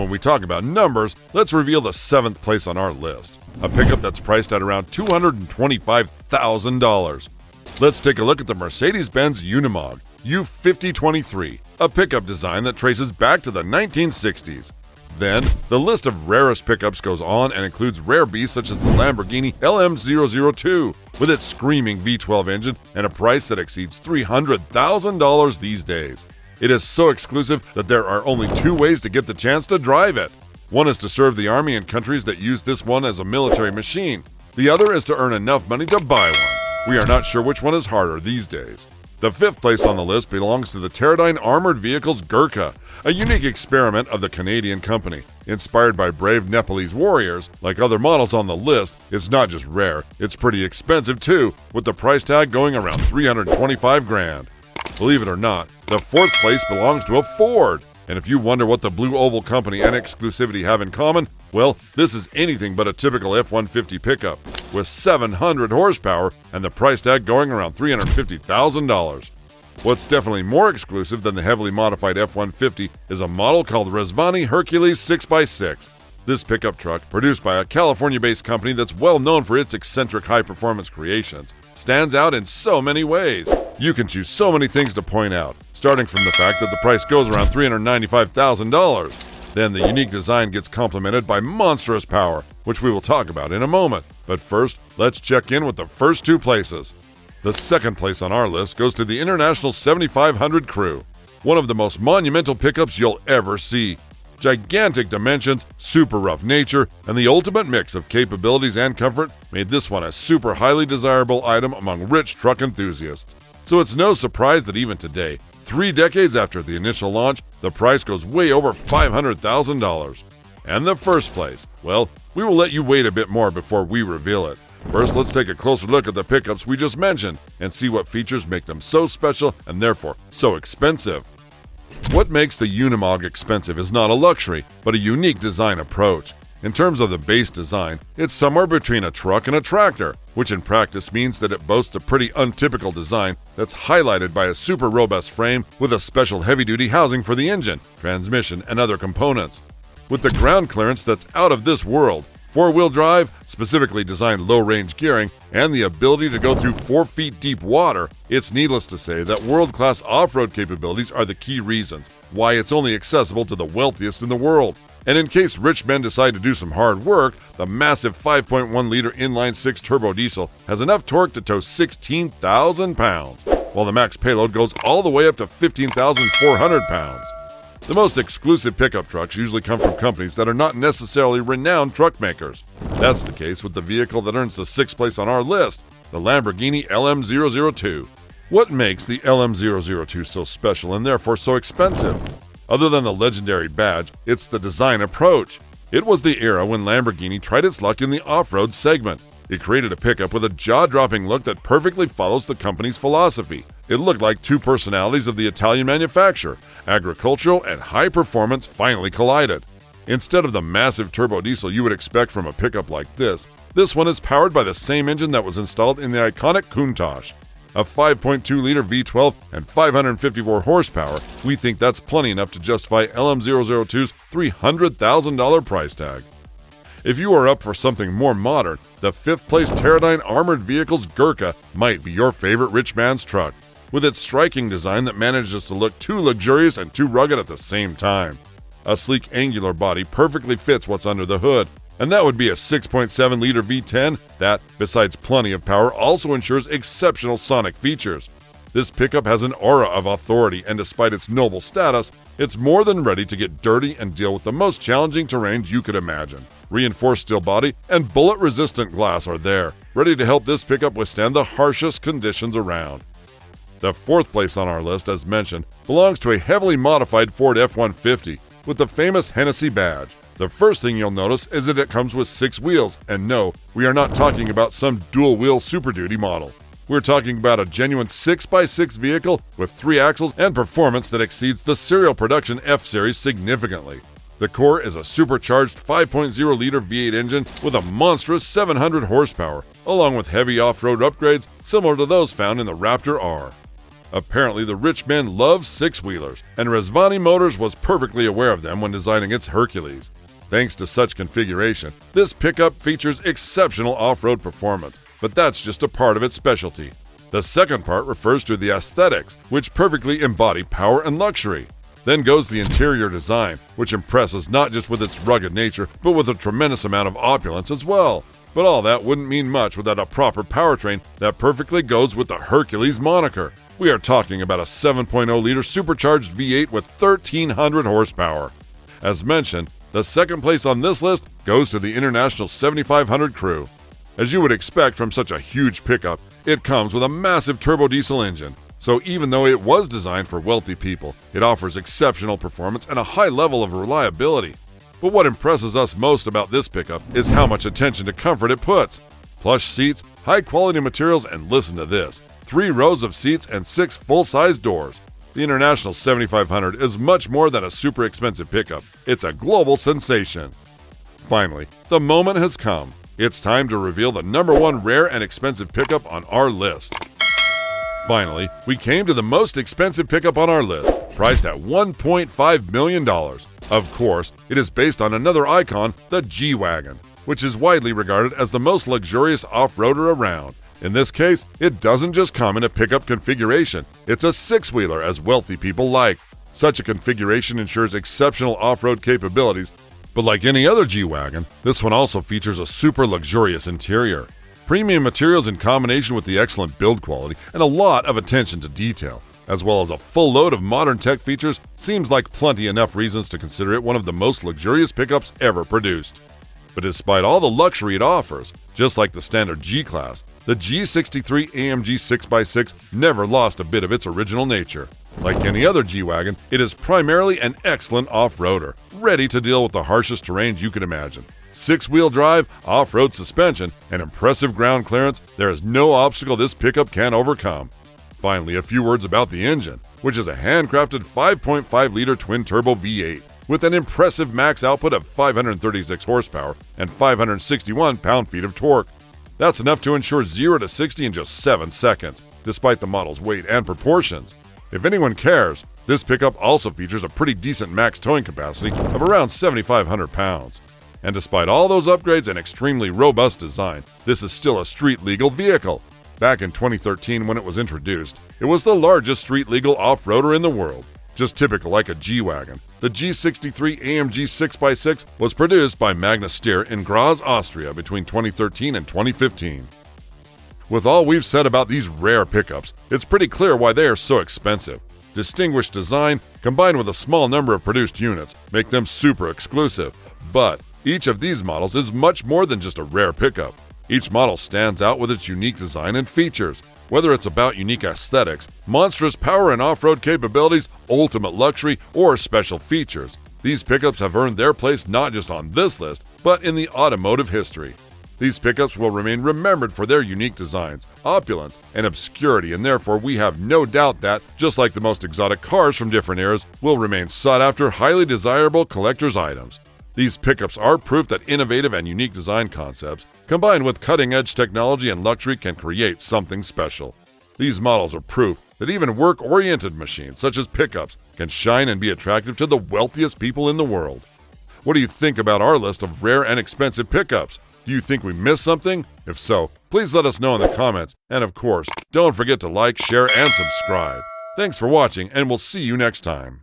when we talk about numbers, let's reveal the 7th place on our list. A pickup that's priced at around $225,000. Let's take a look at the Mercedes-Benz Unimog U5023, a pickup design that traces back to the 1960s. Then, the list of rarest pickups goes on and includes rare beasts such as the Lamborghini LM002, with its screaming V12 engine and a price that exceeds $300,000 these days. It is so exclusive that there are only 2 ways to get the chance to drive it. One is to serve the army in countries that use this one as a military machine. The other is to earn enough money to buy one. We are not sure which one is harder these days. The 5th place on the list belongs to the Terradyne Armored Vehicles Gurkha, a unique experiment of the Canadian company. Inspired by brave Nepalese warriors, like other models on the list, it's not just rare, it's pretty expensive too, with the price tag going around $325,000. Believe it or not, the 4th place belongs to a Ford. And if you wonder what the Blue Oval Company and exclusivity have in common, well, this is anything but a typical F-150 pickup, with 700 horsepower and the price tag going around $350,000. What's definitely more exclusive than the heavily modified F-150 is a model called Rezvani Hercules 6x6. This pickup truck, produced by a California-based company that's well known for its eccentric high-performance creations, stands out in so many ways. You can choose so many things to point out, starting from the fact that the price goes around $395,000. Then the unique design gets complemented by monstrous power, which we will talk about in a moment. But first, let's check in with the first 2 places. The 2nd place on our list goes to the International 7500 Crew, one of the most monumental pickups you'll ever see. Gigantic dimensions, super rough nature, and the ultimate mix of capabilities and comfort made this one a super highly desirable item among rich truck enthusiasts. So it's no surprise that even today, 3 decades after the initial launch, the price goes way over $500,000. And the 1st place, well, we will let you wait a bit more before we reveal it. First, let's take a closer look at the pickups we just mentioned and see what features make them so special and therefore so expensive. What makes the Unimog expensive is not a luxury, but a unique design approach. In terms of the base design, it's somewhere between a truck and a tractor, which in practice means that it boasts a pretty untypical design that's highlighted by a super robust frame with a special heavy-duty housing for the engine, transmission, and other components. With the ground clearance that's out of this world, 4-wheel drive, specifically designed low-range gearing, and the ability to go through 4 feet deep water, it's needless to say that world-class off-road capabilities are the key reasons why it's only accessible to the wealthiest in the world. And in case rich men decide to do some hard work, the massive 5.1-liter inline-6 turbo diesel has enough torque to tow 16,000 pounds, while the max payload goes all the way up to 15,400 pounds. The most exclusive pickup trucks usually come from companies that are not necessarily renowned truck makers. That's the case with the vehicle that earns the 6th place on our list, the Lamborghini LM002. What makes the LM002 so special and therefore so expensive? Other than the legendary badge, it's the design approach. It was the era when Lamborghini tried its luck in the off-road segment. It created a pickup with a jaw-dropping look that perfectly follows the company's philosophy. It looked like 2 personalities of the Italian manufacturer, agricultural and high performance, finally collided. Instead of the massive turbo diesel you would expect from a pickup like this one is powered by the same engine that was installed in the iconic Countach. A 5.2-liter V12 and 554 horsepower, we think that's plenty enough to justify LM002's $300,000 price tag. If you are up for something more modern, the 5th place Terradyne Armored Vehicles Gurkha might be your favorite rich man's truck, with its striking design that manages to look too luxurious and too rugged at the same time. A sleek angular body perfectly fits what's under the hood, and that would be a 6.7-liter V10 that, besides plenty of power, also ensures exceptional sonic features. This pickup has an aura of authority, and despite its noble status, it's more than ready to get dirty and deal with the most challenging terrains you could imagine. Reinforced steel body and bullet-resistant glass are there, ready to help this pickup withstand the harshest conditions around. The 4th place on our list, as mentioned, belongs to a heavily modified Ford F-150 with the famous Hennessy badge. The first thing you'll notice is that it comes with 6 wheels, and no, we are not talking about some dual-wheel Super Duty model. We're talking about a genuine 6x6 vehicle with 3 axles and performance that exceeds the serial production F-Series significantly. The core is a supercharged 5.0-liter V8 engine with a monstrous 700 horsepower, along with heavy off-road upgrades similar to those found in the Raptor R. Apparently, the rich men love six-wheelers, and Rezvani Motors was perfectly aware of them when designing its Hercules. Thanks to such configuration, this pickup features exceptional off-road performance, but that's just a part of its specialty. The second part refers to the aesthetics, which perfectly embody power and luxury. Then goes the interior design, which impresses not just with its rugged nature, but with a tremendous amount of opulence as well. But all that wouldn't mean much without a proper powertrain that perfectly goes with the Hercules moniker. We are talking about a 7.0-liter supercharged V8 with 1,300 horsepower. As mentioned, the second place on this list goes to the International 7500 crew. As you would expect from such a huge pickup, it comes with a massive turbo diesel engine. So even though it was designed for wealthy people, it offers exceptional performance and a high level of reliability. But what impresses us most about this pickup is how much attention to comfort it puts. Plush seats, high-quality materials, and listen to this, 3 rows of seats and 6 full-size doors. The International 7500 is much more than a super expensive pickup. It's a global sensation. Finally, the moment has come. It's time to reveal the number 1 rare and expensive pickup on our list. Finally, we came to the most expensive pickup on our list, priced at $1.5 million. Of course, it is based on another icon, the G-Wagon, which is widely regarded as the most luxurious off-roader around. In this case, it doesn't just come in a pickup configuration, it's a six-wheeler as wealthy people like. Such a configuration ensures exceptional off-road capabilities, but like any other G-Wagon, this one also features a super luxurious interior. Premium materials in combination with the excellent build quality and a lot of attention to detail, as well as a full load of modern tech features, seems like plenty enough reasons to consider it one of the most luxurious pickups ever produced. But despite all the luxury it offers, just like the standard G-Class, the G63 AMG 6x6 never lost a bit of its original nature. Like any other G-Wagon, it is primarily an excellent off-roader, ready to deal with the harshest terrains you can imagine. 6-wheel drive, off-road suspension, and impressive ground clearance, there is no obstacle this pickup can overcome. Finally, a few words about the engine, which is a handcrafted 5.5-liter twin-turbo V8 with an impressive max output of 536 horsepower and 561 pound-feet of torque. That's enough to ensure 0 to 60 in just 7 seconds, despite the model's weight and proportions. If anyone cares, this pickup also features a pretty decent max towing capacity of around 7,500 pounds. And despite all those upgrades and extremely robust design, this is still a street-legal vehicle. Back in 2013 when it was introduced, it was the largest street-legal off-roader in the world. Just typical like a G-Wagon, the G63 AMG 6x6 was produced by Magna Steyr in Graz, Austria between 2013 and 2015. With all we've said about these rare pickups, it's pretty clear why they are so expensive. Distinguished design, combined with a small number of produced units, make them super exclusive. But each of these models is much more than just a rare pickup. Each model stands out with its unique design and features. Whether it's about unique aesthetics, monstrous power and off-road capabilities, ultimate luxury, or special features, these pickups have earned their place not just on this list, but in the automotive history. These pickups will remain remembered for their unique designs, opulence, and obscurity, and therefore we have no doubt that, just like the most exotic cars from different eras, will remain sought-after, highly desirable collector's items. These pickups are proof that innovative and unique design concepts, combined with cutting-edge technology and luxury, can create something special. These models are proof that even work-oriented machines, such as pickups, can shine and be attractive to the wealthiest people in the world. What do you think about our list of rare and expensive pickups? Do you think we missed something? If so, please let us know in the comments, and of course, don't forget to like, share, and subscribe. Thanks for watching, and we'll see you next time.